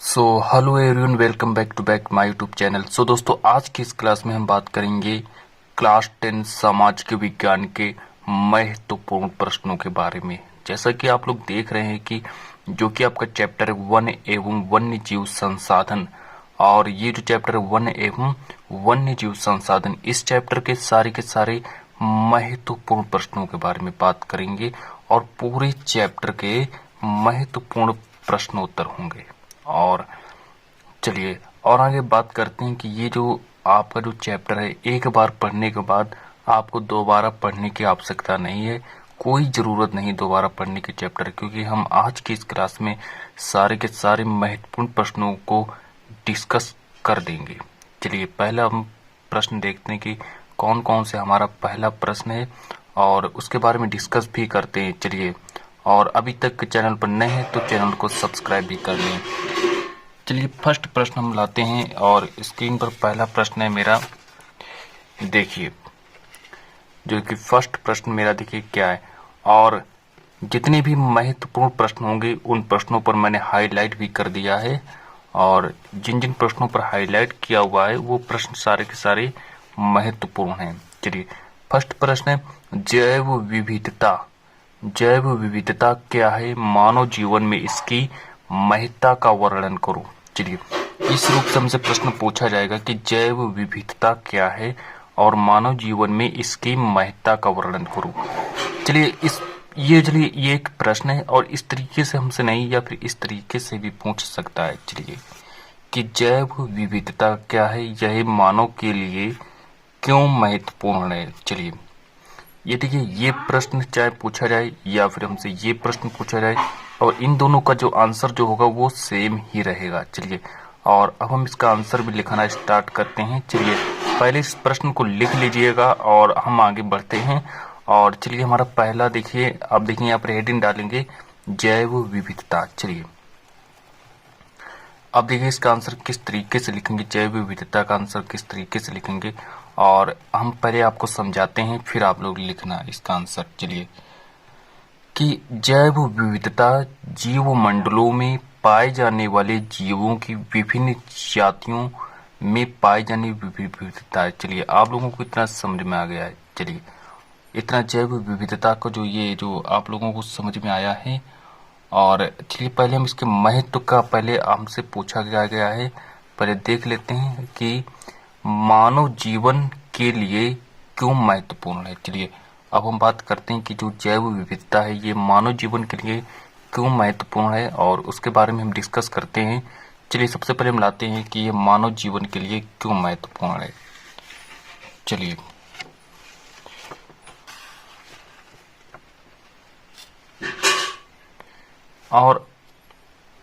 Hello everyone, welcome back to my YouTube channel. दोस्तों, आज की इस क्लास में हम बात करेंगे क्लास 10 समाज के विज्ञान के महत्वपूर्ण प्रश्नों के बारे में। जैसा कि आप लोग देख रहे हैं कि जो कि आपका चैप्टर 1 एवं वन्य जीव संसाधन, और ये जो चैप्टर 1 एवं वन्य जीव संसाधन, इस चैप्टर के सारे महत्वपूर्ण प्रश्नों के बारे में बात करेंगे और पूरे चैप्टर के महत्वपूर्ण प्रश्नोत्तर होंगे। और चलिए और आगे बात करते हैं कि ये जो आपका जो चैप्टर है, एक बार पढ़ने के बाद आपको दोबारा पढ़ने की आवश्यकता नहीं है। कोई ज़रूरत नहीं दोबारा पढ़ने के चैप्टर, क्योंकि हम आज की इस क्लास में सारे के सारे महत्वपूर्ण प्रश्नों को डिस्कस कर देंगे। चलिए पहला हम प्रश्न देखते हैं कि कौन कौन से हमारा पहला प्रश्न है और उसके बारे में डिस्कस भी करते हैं। चलिए, और अभी तक चैनल पर नए हैं तो चैनल को सब्सक्राइब भी कर लें। चलिए फर्स्ट प्रश्न हम लाते हैं और स्क्रीन पर पहला प्रश्न है मेरा। देखिए, जो कि फर्स्ट प्रश्न मेरा देखिए क्या है, और जितने भी महत्वपूर्ण प्रश्न होंगे उन प्रश्नों पर मैंने हाईलाइट भी कर दिया है, और जिन जिन प्रश्नों पर हाईलाइट किया हुआ है वो प्रश्न सारे के सारे महत्वपूर्ण हैं। चलिए फर्स्ट प्रश्न है, जैव विविधता। जैव विविधता क्या है? मानव जीवन में इसकी महत्ता का वर्णन करो। चलिए इस रूप से हमसे प्रश्न पूछा जाएगा कि जैव विविधता क्या है और मानव जीवन में इसकी महत्ता का वर्णन करो। चलिए ये एक प्रश्न है, और इस तरीके से हमसे नहीं, या फिर इस तरीके से भी पूछ सकता है। चलिए कि जैव विविधता क्या है, यह मानव के लिए क्यों महत्वपूर्ण है। चलिए ये देखिए, ये प्रश्न चाहे पूछा जाए या फिर हमसे ये प्रश्न पूछा जाए, और इन दोनों का जो आंसर जो होगा वो सेम ही रहेगा। चलिए, और अब हम इसका आंसर भी लिखना स्टार्ट करते हैं। चलिए पहले इस प्रश्न को लिख लीजिएगा और हम आगे बढ़ते हैं। और चलिए हमारा पहला देखिए, अब देखिए यहाँ पर हेडिंग डालेंगे जैव विविधता। चलिए अब देखिए इसका आंसर किस तरीके से लिखेंगे, जैव विविधता का आंसर किस तरीके से लिखेंगे, और हम पहले आपको समझाते हैं फिर आप लोग लिखना इसका आंसर। चलिए कि जैव विविधता जीव मंडलों में पाए जाने वाले जीवों की विभिन्न जातियों में पाई जाने विविधता है। चलिए आप लोगों को इतना समझ में आ गया है। चलिए इतना जैव विविधता को जो आप लोगों को समझ में आया है। और चलिए पहले हम इसके महत्व का पहले हमसे पूछा गया है, पहले देख लेते हैं कि मानव जीवन के लिए क्यों महत्वपूर्ण है। चलिए अब हम बात करते हैं कि जो जैव विविधता है ये मानव जीवन के लिए क्यों महत्वपूर्ण है, और उसके बारे में हम डिस्कस करते हैं। चलिए सबसे पहले हम लाते हैं कि ये मानव जीवन के लिए क्यों महत्वपूर्ण है। चलिए और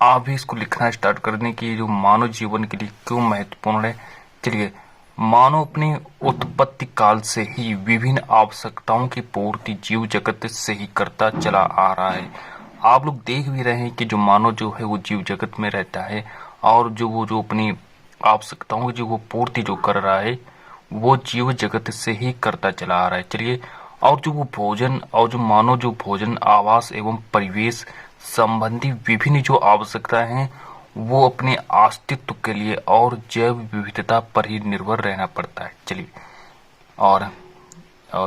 आप भी इसको लिखना स्टार्ट कर दें कि जो मानव जीवन के लिए क्यों महत्वपूर्ण है। चलिए, मानव अपने उत्पत्ति काल से ही विभिन्न आवश्यकताओं की पूर्ति जीव जगत से ही करता चला आ रहा है। आप लोग देख भी रहे हैं कि जो मानव जो है वो जीव जगत में रहता है, और जो अपनी आवश्यकताओं की जो वो पूर्ति जो कर रहा है वो जीव जगत से ही करता चला आ रहा है। चलिए, और जो वो भोजन, और जो मानव जो भोजन, आवास एवं परिवेश संबंधी विभिन्न जो आवश्यकताएं हैं वो अपने अस्तित्व के लिए और जैव विविधता पर ही निर्भर रहना पड़ता है। चलिए और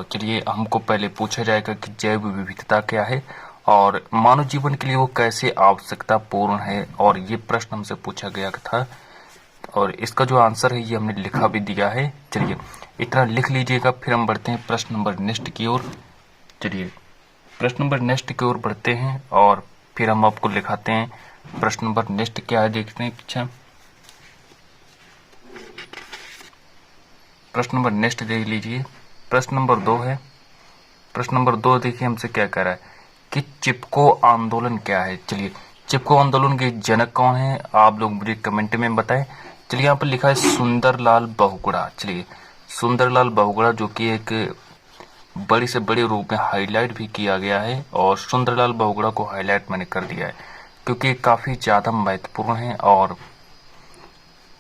चलिए हमको पहले पूछा जाएगा कि जैव विविधता क्या है और मानव जीवन के लिए वो कैसे आवश्यकता पूर्ण है, और ये प्रश्न हमसे पूछा गया था, और इसका जो आंसर है ये हमने लिखा भी दिया है। चलिए इतना लिख लीजिएगा, फिर हम बढ़ते हैं प्रश्न नंबर नेक्स्ट की ओर। चलिए प्रश्न नंबर नेक्स्ट की ओर बढ़ते हैं और फिर हम आपको लिखाते हैं प्रश्न नंबर नेक्स्ट क्या है। देखते हैं पीछे प्रश्न नंबर नेक्स्ट देख लीजिए। प्रश्न नंबर 2 है। प्रश्न नंबर 2 देखिए हमसे क्या कह रहा है कि चिपको आंदोलन क्या है। चलिए चिपको आंदोलन के जनक कौन है, आप लोग मुझे कमेंट में बताएं। चलिए यहाँ पर लिखा है सुंदरलाल बहुगुणा। चलिए सुंदरलाल बहुगुणा, जो कि एक बड़े से बड़े रूप में हाईलाइट भी किया गया है, और सुंदरलाल बहुगुणा को हाईलाइट मैंने कर दिया है क्योंकि काफी ज्यादा महत्वपूर्ण है। और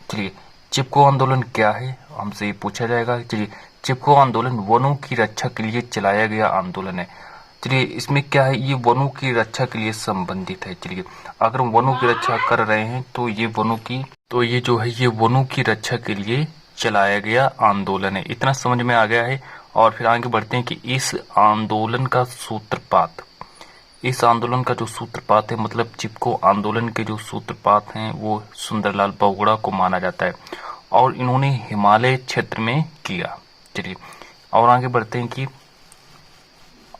चलिए चिपको आंदोलन क्या है हमसे ये पूछा जाएगा। चलिए चिपको आंदोलन वनों की रक्षा के लिए चलाया गया आंदोलन है। चलिए इसमें क्या है, ये वनों की रक्षा के लिए संबंधित है। चलिए अगर हम वनों की रक्षा कर रहे हैं तो ये जो है ये वनों की रक्षा के लिए चलाया गया आंदोलन है। इतना समझ में आ गया है। और फिर आगे बढ़ते हैं कि इस आंदोलन का जो सूत्रपात है, मतलब चिपको आंदोलन के जो सूत्रपात हैं वो सुंदरलाल बहुगुणा को माना जाता है और इन्होंने हिमालय क्षेत्र में किया। चलिए और आगे बढ़ते हैं कि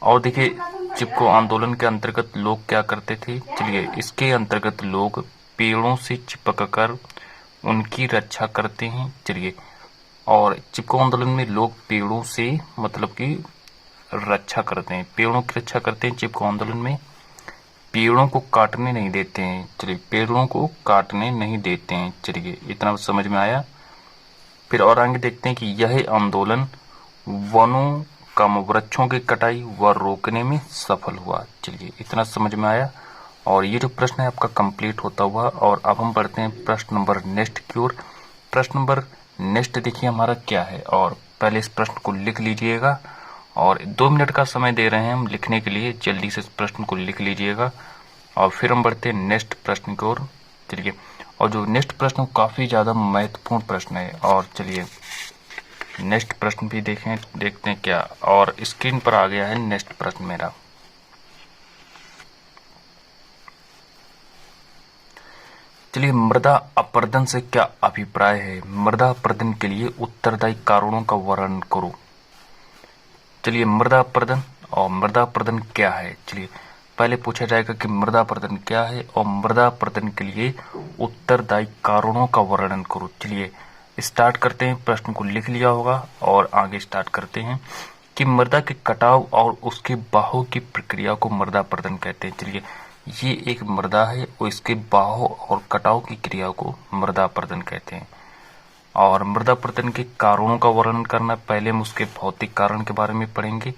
और देखिए चिपको आंदोलन के अंतर्गत लोग क्या करते थे। चलिए इसके अंतर्गत लोग पेड़ों से चिपक कर उनकी रक्षा करते हैं। चलिए और चिपको आंदोलन में लोग पेड़ों से मतलब कि रक्षा करते हैं, पेड़ों की रक्षा करते हैं। चिपको आंदोलन में पेड़ों को काटने नहीं देते हैं। चलिए पेड़ों को काटने नहीं देते हैं। चलिए इतना समझ में आया। फिर और आगे देखते हैं कि यह आंदोलन वनों वृक्षों की कटाई व रोकने में सफल हुआ। चलिए इतना समझ में आया। और ये जो प्रश्न है आपका कंप्लीट होता हुआ। और अब हम बढ़ते हैं प्रश्न नंबर नेक्स्ट की ओर। प्रश्न नंबर नेक्स्ट देखिए हमारा क्या है, और पहले इस प्रश्न को लिख लीजिएगा और 2 मिनट का समय दे रहे हैं हम लिखने के लिए, जल्दी से इस प्रश्न को लिख लीजिएगा और फिर हम बढ़ते हैं नेक्स्ट प्रश्न की ओर। चलिए और जो नेक्स्ट प्रश्न काफी ज्यादा महत्वपूर्ण प्रश्न है। और चलिए नेक्स्ट प्रश्न भी देखते हैं क्या, और स्क्रीन पर आ गया है नेक्स्ट प्रश्न मेरा। चलिए मृदा अपरदन से क्या अभिप्राय है, मृदा अपरदन के लिए उत्तरदायी कारणों का वर्णन करो। चलिए मृदा अपरदन और मृदा अपरदन क्या है। चलिए पहले पूछा जाएगा कि मृदा अपरदन क्या है और मृदा अपरदन के लिए उत्तरदायी कारणों का वर्णन करो। चलिए स्टार्ट करते हैं, प्रश्न को लिख लिया होगा और आगे स्टार्ट करते हैं कि मृदा के कटाव और उसके बहाव की प्रक्रिया को मृदा अपरदन कहते हैं। चलिए ये एक मृदा है और इसके बहाव और कटाव की क्रिया को मृदा अपरदन कहते हैं। और मृदा अपरदन के कारणों का वर्णन करना, पहले हम उसके भौतिक कारण के बारे में पढ़ेंगे।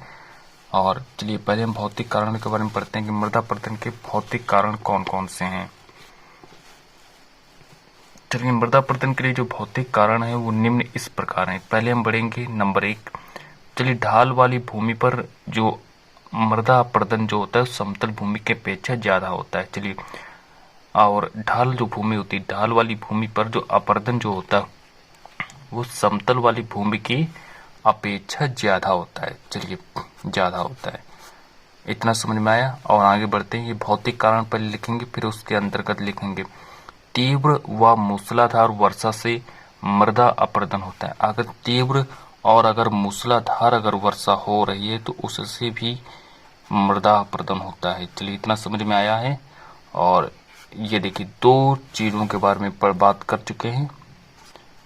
और चलिए पहले हम भौतिक कारण के बारे में पढ़ते हैं कि मृदा अपरदन के भौतिक कारण कौन कौन से हैं। चलिए मृदा अपरदन के लिए जो भौतिक कारण है वो निम्न इस प्रकार हैं। पहले हम बढ़ेंगे नंबर 1। चलिए ढाल वाली भूमि पर जो मृदा अपरदन जो होता है समतल भूमि के अपेक्षा ज्यादा होता है। चलिए और ढाल जो भूमि होती है, ढाल वाली भूमि पर जो अपरदन जो होता है वो समतल वाली भूमि की अपेक्षा ज्यादा होता है। चलिए ज्यादा होता है। इतना समझ में आया। और आगे बढ़ते हैं, ये भौतिक कारण पहले लिखेंगे फिर उसके अंतर्गत लिखेंगे तीव्र व मूसलाधार वर्षा से मृदा अपरदन होता है। अगर तीव्र और अगर मूसलाधार अगर वर्षा हो रही है तो उससे भी मृदा अपरदन होता है। चलिए इतना समझ में आया है। और ये देखिए 2 चीजों के बारे में बात कर चुके हैं।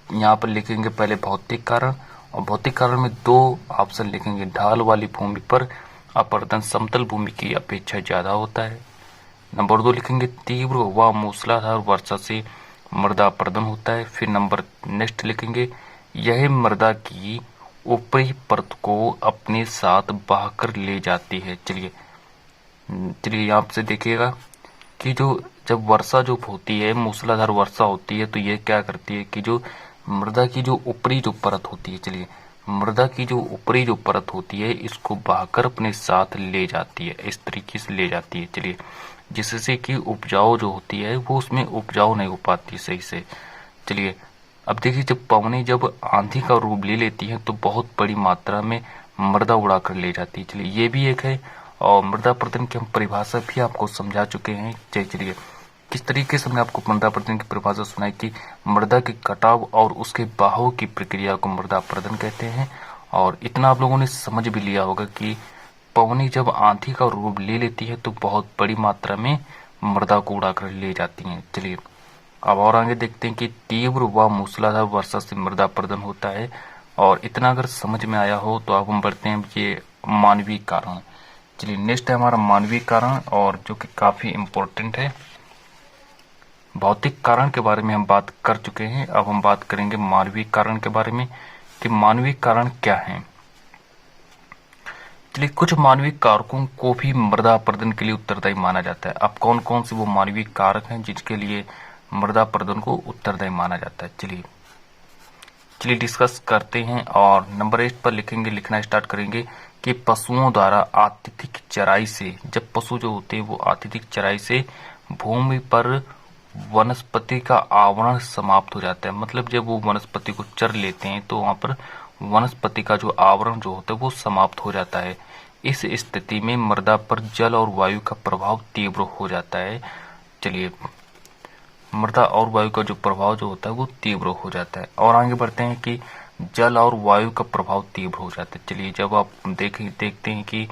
यहाँ पर लिखेंगे पहले भौतिक कारण, और भौतिक कारण में 2 ऑप्शन लिखेंगे, ढाल वाली भूमि पर अपरदन समतल भूमि की अपेक्षा ज्यादा होता है। नंबर 2 लिखेंगे तीव्र व मूसलाधार वर्षा से मृदा अपरदन होता है। फिर नंबर नेक्स्ट लिखेंगे यह मृदा की ऊपरी परत को अपने साथ बहाकर ले जाती है। चलिए यहाँ से देखिएगा कि जो जब वर्षा जो होती है, मूसलाधार वर्षा होती है, तो ये क्या करती है कि जो मृदा की जो ऊपरी जो परत होती है, चलिए मृदा की जो ऊपरी जो परत होती है इसको बहाकर अपने साथ ले जाती है, इस तरीके से ले जाती है। चलिए जिससे कि उपजाऊ जो होती है वो उसमें उपजाऊ नहीं हो पाती सही से। चलिए अब देखिए जब पवनी जब आंधी का रूप ले लेती है तो बहुत बड़ी मात्रा में मृदा उड़ा कर ले जाती है। चलिए ये भी एक है। और मृदा अपरदन की हम परिभाषा भी आपको समझा चुके हैं। चलिए किस तरीके से हमने आपको मृदा अपरदन की परिभाषा सुनाई कि मृदा के कटाव और उसके बहाव की प्रक्रिया को मृदा अपरदन कहते हैं। और इतना आप लोगों ने समझ भी लिया होगा कि पवनी जब आंधी का रूप ले लेती है तो बहुत बड़ी मात्रा में मृदा को उड़ाकर ले जाती हैं। चलिए अब और आगे देखते हैं कि तीव्र व मूसलाधार वर्षा से मृदा अपरदन होता है। और इतना अगर समझ में आया हो तो अब हम बढ़ते हैं ये मानवीय कारण। चलिए नेक्स्ट है हमारा मानवीय कारण, और जो कि काफी इम्पोर्टेंट है। भौतिक कारण के बारे में हम बात कर चुके हैं, अब हम बात करेंगे मानवीय कारण के बारे में कि मानवीय कारण क्या है। चलिए कुछ मानवीय कारकों को भी मृदा अपरदन के लिए उत्तरदायी माना जाता है। अब कौन कौन से वो मानवीय कारक हैं जिसके लिए मृदा अपरदन को उत्तरदायी माना जाता है, चलिए डिस्कस करते हैं। और नंबर 8 पर लिखेंगे, लिखना स्टार्ट करेंगे कि पशुओं द्वारा अत्यधिक चराई से, जब पशु जो होते हैं वो अत्यधिक चराई से भूमि पर वनस्पति का आवरण समाप्त हो जाता है। मतलब जब वो वनस्पति को चर लेते हैं तो वहां पर वनस्पति का जो आवरण जो होता है वो समाप्त हो जाता है। इस स्थिति में मृदा पर जल और वायु का प्रभाव तीव्र हो जाता है। चलिए, मृदा और वायु का जो प्रभाव जो होता है वो तीव्र हो जाता है। और आगे बढ़ते हैं कि जल और वायु का प्रभाव तीव्र हो जाता है। चलिए, जब आप देखते हैं कि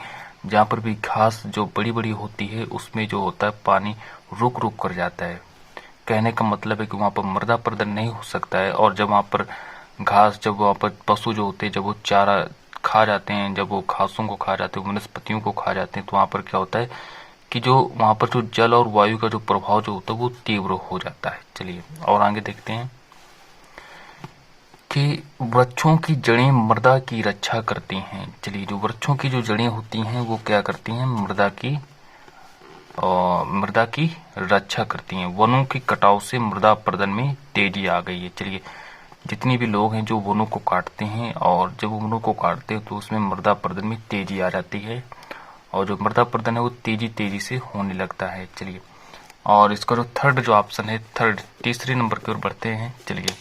जहाँ पर भी घास जो बड़ी बड़ी होती है उसमें जो होता है पानी रुक रुक कर जाता है। कहने का मतलब है कि वहां पर मृदा प्रदन नहीं हो सकता है। और जब वहां पर घास, जब वहां पर पशु जो होते हैं जब वो चारा खा जाते हैं, जब वो घासों को खा जाते हैं, वनस्पतियों को खा जाते हैं, तो वहां पर क्या होता है कि जो वहां पर जो जल और वायु का जो प्रभाव जो होता है वो तीव्र हो जाता है। चलिए और आगे देखते हैं कि वृक्षों की जड़ें मृदा की रक्षा करती हैं। चलिए, जो वृक्षों की जो जड़ें होती हैं वो क्या करती हैं, मृदा की रक्षा करती हैं। वनों की कटाव से मृदा प्रदन में तेजी आ गई है। चलिए, जितनी भी लोग हैं जो वनों को काटते हैं, और जब वनों को काटते हैं तो उसमें मृदा प्रदन में तेजी आ जाती है, और जो मृदा प्रदन है वो तेजी से होने लगता है। चलिए, और इसका जो थर्ड जो ऑप्शन है, तीसरे नंबर की ओर बढ़ते हैं। चलिए,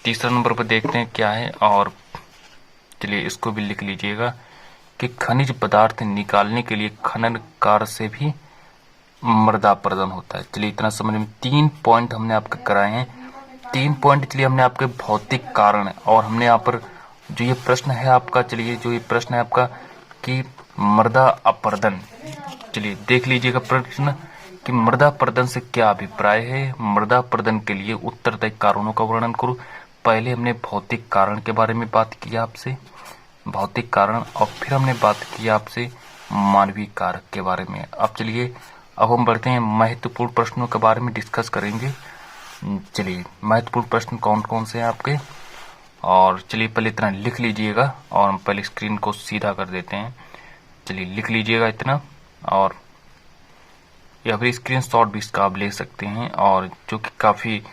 तीसरा नंबर पर देखते हैं क्या है, और चलिए इसको भी लिख लीजिएगा कि खनिज पदार्थ निकालने के लिए खनन कार्य से भी मृदा प्रदन होता है। चलिए, इतना समझ में 3 पॉइंट हमने आपके कराए हैं। 3 पॉइंट चलिए हमने आपके भौतिक कारण, और हमने यहाँ पर जो ये प्रश्न है आपका, चलिए जो ये प्रश्न है आपका कि मृदा अपर्दन, चलिए देख लीजिएगा प्रश्न कि मृदा प्रदन से क्या अभिप्राय है। मृदा प्रदन के लिए उत्तरदायी कारणों का वर्णन करो। पहले हमने भौतिक कारण के बारे में बात किया आपसे, भौतिक कारण, और फिर हमने बात की आपसे मानवीय कारक के बारे में। अब चलिए, अब हम बढ़ते हैं महत्वपूर्ण प्रश्नों के बारे में डिस्कस करेंगे। चलिए, महत्वपूर्ण प्रश्न कौन कौन से हैं आपके, और चलिए पहले इतना लिख लीजिएगा, और हम पहले स्क्रीन को सीधा कर देते हैं। चलिए लिख लीजिएगा इतना, और या फिर स्क्रीन शॉट भी इसका आप ले सकते हैं, और जो कि काफी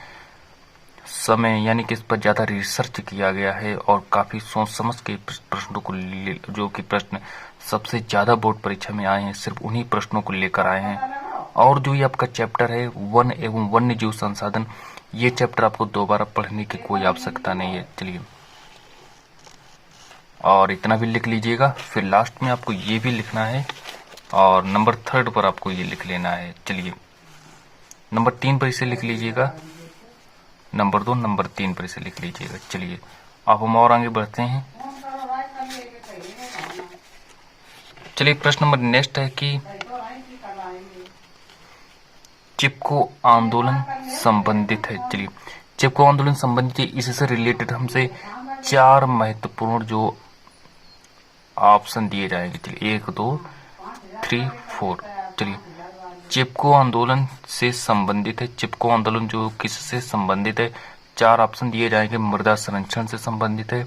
समय यानी कि इस पर ज्यादा रिसर्च किया गया है, और काफी सोच समझ के प्रश्नों को, जो कि प्रश्न सबसे ज्यादा बोर्ड परीक्षा में आए हैं, सिर्फ उन्हीं प्रश्नों को लेकर आए हैं। और जो ये आपका चैप्टर है वन एवं वन्य जीव संसाधन, ये चैप्टर आपको दोबारा पढ़ने की कोई आवश्यकता नहीं है। चलिए, और इतना भी लिख लीजिएगा। फिर लास्ट में आपको ये भी लिखना है, और नंबर 3 पर आपको ये लिख लेना है। चलिए, नंबर 3 पर इसे लिख लीजिएगा, नंबर 2, नंबर 3 पर इसे लिख लीजिएगा। चलिए, अब हम और आगे बढ़ते हैं। चलिए, प्रश्न नंबर नेक्स्ट है कि चिपको आंदोलन संबंधित है। चलिए, चिपको आंदोलन संबंधित है, इससे रिलेटेड हमसे 4 महत्वपूर्ण जो ऑप्शन दिए जाएंगे। चलिए 1, 2, 3, 4। चलिए, चिपको आंदोलन से संबंधित है। चिपको आंदोलन जो किससे संबंधित है, 4 ऑप्शन दिए जाएंगे। मृदा संरक्षण से संबंधित है,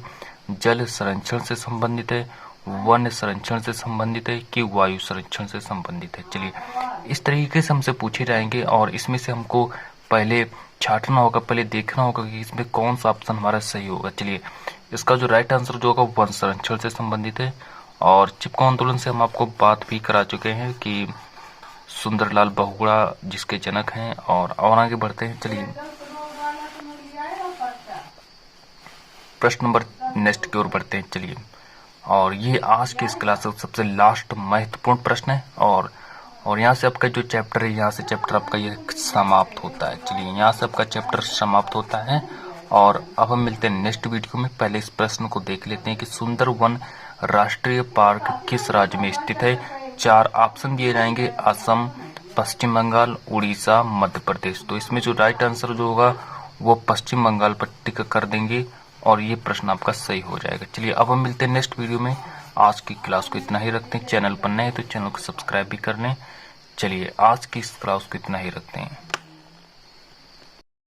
जल संरक्षण से संबंधित है, वन संरक्षण से संबंधित है, कि वायु संरक्षण से संबंधित है। चलिए, इस तरीके से हमसे पूछे जाएंगे, और इसमें से हमको पहले छांटना होगा, पहले देखना होगा कि इसमें कौन सा ऑप्शन हमारा सही होगा। चलिए, इसका जो राइट आंसर जो होगा वन संरक्षण से संबंधित है। और चिपको आंदोलन से हम आपको बात भी करा चुके हैं कि सुंदरलाल बहुगुणा जिसके जनक हैं। और आगे बढ़ते हैं। चलिए, प्रश्न नंबर नेक्स्ट की ओर बढ़ते हैं। चलिए, और ये आज के इस क्लास का सबसे लास्ट महत्वपूर्ण प्रश्न है, और यहाँ से आपका जो चैप्टर है, यहाँ से चैप्टर आपका ये समाप्त होता है। चलिए, यहाँ से आपका चैप्टर समाप्त होता है, और अब हम मिलते हैं नेक्स्ट वीडियो में। पहले इस प्रश्न को देख लेते हैं कि सुंदरवन राष्ट्रीय पार्क किस राज्य में स्थित है। 4 ऑप्शन दिए जाएंगे, असम, पश्चिम बंगाल, उड़ीसा, मध्य प्रदेश। तो इसमें जो राइट आंसर जो होगा वो पश्चिम बंगाल पर टिक कर देंगे, और ये प्रश्न आपका सही हो जाएगा। चलिए, अब हम मिलते हैं नेक्स्ट वीडियो में। आज की क्लास को इतना ही रखते हैं। चैनल पर नए तो चैनल को सब्सक्राइब भी कर लें। चलिए, आज की इस क्लास को इतना ही रखते हैं।